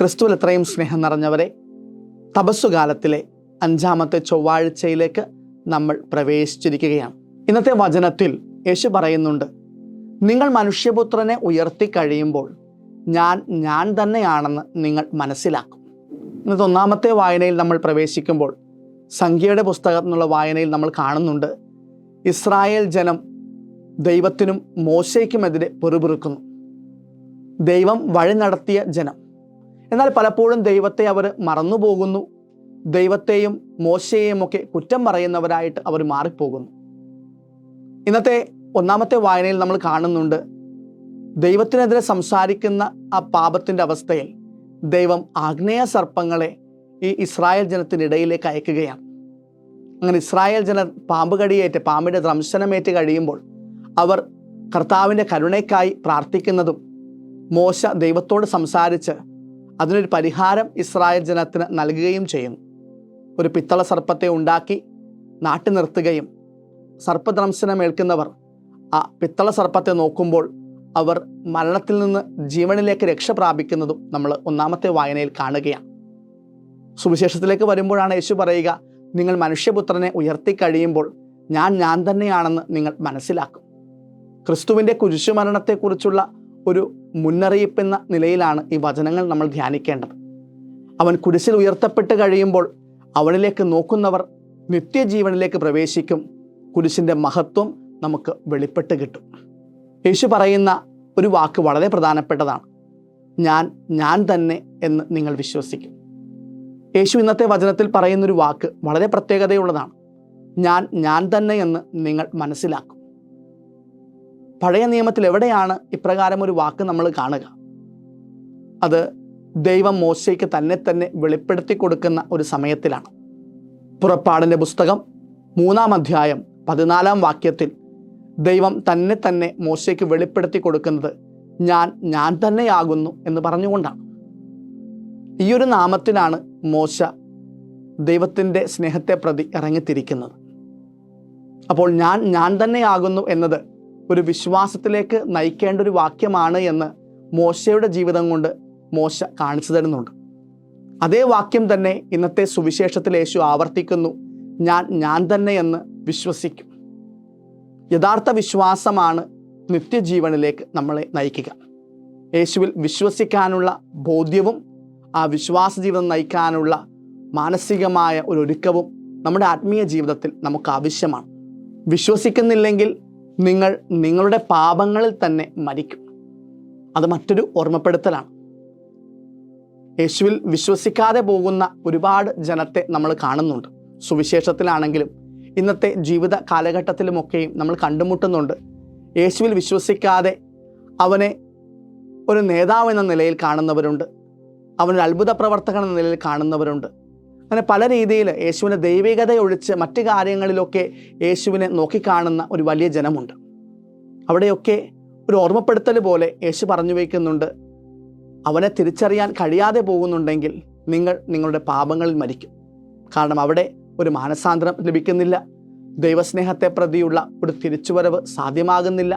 ക്രിസ്തുവിൽ എത്രയും സ്നേഹം നിറഞ്ഞവരെ, തപസ്സുകാലത്തിലെ 5-ാമത്തെ ചൊവ്വാഴ്ചയിലേക്ക് നമ്മൾ പ്രവേശിച്ചിരിക്കുകയാണ്. ഇന്നത്തെ വചനത്തിൽ യേശു പറയുന്നുണ്ട്, നിങ്ങൾ മനുഷ്യപുത്രനെ ഉയർത്തി കഴിയുമ്പോൾ ഞാൻ തന്നെയാണെന്ന് നിങ്ങൾ മനസ്സിലാക്കും. ഇന്നത്തെ 1-ാമത്തെ വായനയിൽ നമ്മൾ പ്രവേശിക്കുമ്പോൾ സംഖ്യയുടെ പുസ്തകത്തിൽ നിന്നുള്ള വായനയിൽ നമ്മൾ കാണുന്നുണ്ട്, ഇസ്രായേൽ ജനം ദൈവത്തിനും മോശയ്ക്കുമെതിരെ പിറുപിറുക്കുന്നു. ദൈവം വഴി നടത്തിയ ജനം, എന്നാൽ പലപ്പോഴും ദൈവത്തെ അവർ മറന്നുപോകുന്നു. ദൈവത്തെയും മോശയെയും ഒക്കെ കുറ്റം പറയുന്നവരായിട്ട് അവർ മാറിപ്പോകുന്നു. ഇന്നത്തെ 1-ാമത്തെ വായനയിൽ നമ്മൾ കാണുന്നുണ്ട്, ദൈവത്തിനെതിരെ സംസാരിക്കുന്ന ആ പാപത്തിൻ്റെ അവസ്ഥയിൽ ദൈവം ആഗ്നേയ സർപ്പങ്ങളെ ഈ ഇസ്രായേൽ ജനത്തിനിടയിലേക്ക് അയക്കുകയാണ്. അങ്ങനെ ഇസ്രായേൽ ജനർ പാമ്പിൻ്റെ ദംശനമേറ്റ് കഴിയുമ്പോൾ അവർ കർത്താവിൻ്റെ കരുണയ്ക്കായി പ്രാർത്ഥിക്കുന്നതും മോശ ദൈവത്തോട് സംസാരിച്ച് അതിനൊരു പരിഹാരം ഇസ്രായേൽ ജനത്തിന് നൽകുകയും ചെയ്യുന്നു. ഒരു പിത്തള സർപ്പത്തെ ഉണ്ടാക്കി നാട്ടി നിർത്തുകയും സർപ്പദംശനമേൽക്കുന്നവർ ആ പിത്തള സർപ്പത്തെ നോക്കുമ്പോൾ അവർ മരണത്തിൽ നിന്ന് ജീവനിലേക്ക് രക്ഷ പ്രാപിക്കുന്നതും നമ്മൾ 1-ാമത്തെ വായനയിൽ കാണുകയാണ്. സുവിശേഷത്തിലേക്ക് വരുമ്പോഴാണ് യേശു പറയുക, നിങ്ങൾ മനുഷ്യപുത്രനെ ഉയർത്തി കഴിയുമ്പോൾ ഞാൻ തന്നെയാണെന്ന് നിങ്ങൾ മനസ്സിലാക്കും. ക്രിസ്തുവിൻ്റെ കുരിശുമരണത്തെക്കുറിച്ചുള്ള ഒരു മുന്നറിയിപ്പെന്ന നിലയിലാണ് ഈ വചനങ്ങൾ നമ്മൾ ധ്യാനിക്കേണ്ടത്. അവൻ കുരിശിൽ ഉയർത്തപ്പെട്ട് കഴിയുമ്പോൾ അവനിലേക്ക് നോക്കുന്നവർ നിത്യജീവനിലേക്ക് പ്രവേശിക്കും. കുരിശിൻ്റെ മഹത്വം നമുക്ക് വെളിപ്പെട്ട് കിട്ടും. യേശു പറയുന്ന ഒരു വാക്ക് വളരെ പ്രധാനപ്പെട്ടതാണ്, ഞാൻ തന്നെ എന്ന് നിങ്ങൾ വിശ്വസിക്കും. യേശു ഇന്നത്തെ വചനത്തിൽ പറയുന്നൊരു വാക്ക് വളരെ പ്രത്യേകതയുള്ളതാണ്, ഞാൻ തന്നെ എന്ന് നിങ്ങൾ മനസ്സിലാക്കും. പഴയ നിയമത്തിൽ എവിടെയാണ് ഇപ്രകാരം ഒരു വാക്ക് നമ്മൾ കാണുക? അത് ദൈവം മോശയ്ക്ക് തന്നെ വെളിപ്പെടുത്തി കൊടുക്കുന്ന ഒരു സമയത്തിലാണ്. പുറപ്പാടിൻ്റെ പുസ്തകം 3-ാം അധ്യായം 14-ാം വാക്യത്തിൽ ദൈവം തന്നെ മോശയ്ക്ക് വെളിപ്പെടുത്തി കൊടുക്കുന്നത് ഞാൻ തന്നെയാകുന്നു എന്ന് പറഞ്ഞുകൊണ്ടാണ്. ഈ ഒരു നാമത്തിലാണ് മോശ ദൈവത്തിൻ്റെ സ്നേഹത്തെ പ്രതി ഇറങ്ങിത്തിരിക്കുന്നത്. അപ്പോൾ ഞാൻ തന്നെയാകുന്നു എന്നത് ഒരു വിശ്വാസത്തിലേക്ക് നയിക്കേണ്ട ഒരു വാക്യമാണ് എന്ന് മോശയുടെ ജീവിതം കൊണ്ട് മോശ കാണിച്ചു തരുന്നുണ്ട്. അതേ വാക്യം തന്നെ ഇന്നത്തെ സുവിശേഷത്തിൽ യേശു ആവർത്തിക്കുന്നു, ഞാൻ തന്നെ എന്ന് വിശ്വസിക്കും. യഥാർത്ഥ വിശ്വാസമാണ് നിത്യജീവനിലേക്ക് നമ്മളെ നയിക്കുക. യേശുവിൽ വിശ്വസിക്കാനുള്ള ബോധ്യവും ആ വിശ്വാസ ജീവിതം നയിക്കാനുള്ള മാനസികമായ ഒരു ഒരുക്കവും നമ്മുടെ ആത്മീയ ജീവിതത്തിൽ നമുക്ക് ആവശ്യമാണ്. വിശ്വസിക്കുന്നില്ലെങ്കിൽ നിങ്ങൾ നിങ്ങളുടെ പാപങ്ങളിൽ തന്നെ മരിക്കും. അത് മറ്റൊരു ഓർമ്മപ്പെടുത്തലാണ്. യേശുവിൽ വിശ്വസിക്കാതെ പോകുന്ന ഒരുപാട് ജനത്തെ നമ്മൾ കാണുന്നുണ്ട്. സുവിശേഷത്തിലാണെങ്കിലും ഇന്നത്തെ ജീവിത കാലഘട്ടത്തിലുമൊക്കെയും നമ്മൾ കണ്ടുമുട്ടുന്നുണ്ട്. യേശുവിൽ വിശ്വസിക്കാതെ അവനെ ഒരു നേതാവ് എന്ന നിലയിൽ കാണുന്നവരുണ്ട്, അവനൊരു അത്ഭുത പ്രവർത്തകൻ എന്ന നിലയിൽ കാണുന്നവരുണ്ട്. അങ്ങനെ പല രീതിയിൽ യേശുവിൻ്റെ ദൈവികതയൊഴിച്ച് മറ്റു കാര്യങ്ങളിലൊക്കെ യേശുവിനെ നോക്കിക്കാണുന്ന ഒരു വലിയ ജനമുണ്ട്. അവിടെയൊക്കെ ഒരു ഓർമ്മപ്പെടുത്തൽ പോലെ യേശു പറഞ്ഞു വയ്ക്കുന്നുണ്ട്, അവനെ തിരിച്ചറിയാൻ കഴിയാതെ പോകുന്നുണ്ടെങ്കിൽ നിങ്ങളുടെ പാപങ്ങളിൽ മരിക്കും. കാരണം അവിടെ ഒരു മാനസാന്തരം ലഭിക്കുന്നില്ല, ദൈവസ്നേഹത്തെ പ്രതിയുള്ള ഒരു തിരിച്ചുവരവ് സാധ്യമാകുന്നില്ല.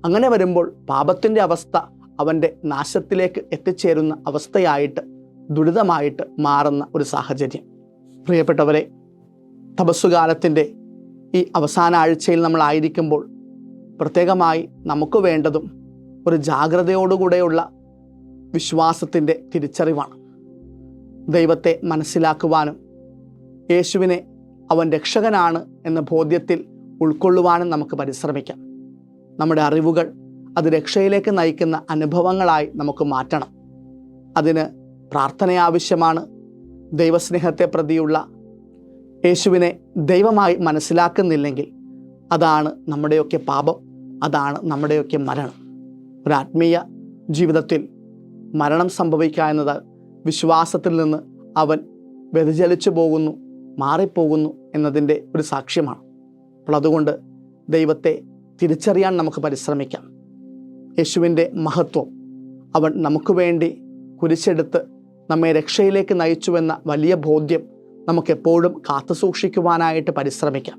അങ്ങനെ വരുമ്പോൾ പാപത്തിൻ്റെ അവസ്ഥ അവൻ്റെ നാശത്തിലേക്ക് എത്തിച്ചേരുന്ന അവസ്ഥയായിട്ട് ദുരിതമായിട്ട് മാറുന്ന ഒരു സാഹചര്യം. പ്രിയപ്പെട്ടവരെ, തപസ്സുകാലത്തിൻ്റെ ഈ അവസാന ആഴ്ചയിൽ നമ്മളായിരിക്കുമ്പോൾ പ്രത്യേകമായി നമുക്ക് വേണ്ടതും ഒരു ജാഗ്രതയോടുകൂടെയുള്ള വിശ്വാസത്തിൻ്റെ തിരിച്ചറിവാണ്. ദൈവത്തെ മനസ്സിലാക്കുവാനും യേശുവിനെ അവൻ രക്ഷകനാണ് എന്ന ബോധ്യത്തിൽ ഉൾക്കൊള്ളുവാനും നമുക്ക് പരിശ്രമിക്കാം. നമ്മുടെ അറിവുകൾ അത് രക്ഷയിലേക്ക് നയിക്കുന്ന അനുഭവങ്ങളായി നമുക്ക് മാറ്റണം. അതിന് പ്രാർത്ഥന ആവശ്യമാണ്. ദൈവസ്നേഹത്തെ പ്രതിയുള്ള യേശുവിനെ ദൈവമായി മനസ്സിലാക്കുന്നില്ലെങ്കിൽ അതാണ് നമ്മുടെയൊക്കെ പാപം, അതാണ് നമ്മുടെയൊക്കെ മരണം. ഒരു ആത്മീയ ജീവിതത്തിൽ മരണം സംഭവിക്കുക എന്നത് വിശ്വാസത്തിൽ നിന്ന് അവൻ വ്യതിചലിച്ചു പോകുന്നു, മാറിപ്പോകുന്നു എന്നതിൻ്റെ ഒരു സാക്ഷ്യമാണ്. അപ്പോൾ അതുകൊണ്ട് ദൈവത്തെ തിരിച്ചറിയാൻ നമുക്ക് പരിശ്രമിക്കാം. യേശുവിൻ്റെ മഹത്വം, അവൻ നമുക്ക് വേണ്ടി കുരിശെടുത്ത് നമ്മെ രക്ഷയിലേക്ക് നയിച്ചുവെന്ന വലിയ ബോധ്യം നമുക്കെപ്പോഴും കാത്തു സൂക്ഷിക്കുവാനായിട്ട് പരിശ്രമിക്കാം.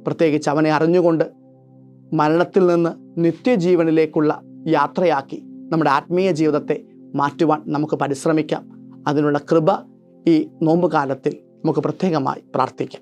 പ്രത്യേകിച്ച് അവനെ അറിഞ്ഞുകൊണ്ട് മരണത്തിൽ നിന്ന് നിത്യജീവനിലേക്കുള്ള യാത്രയാക്കി നമ്മുടെ ആത്മീയ ജീവിതത്തെ മാറ്റുവാൻ നമുക്ക് പരിശ്രമിക്കാം. അതിനുള്ള കൃപ ഈ നോമ്പ് കാലത്തിൽ നമുക്ക് പ്രത്യേകമായി പ്രാർത്ഥിക്കാം.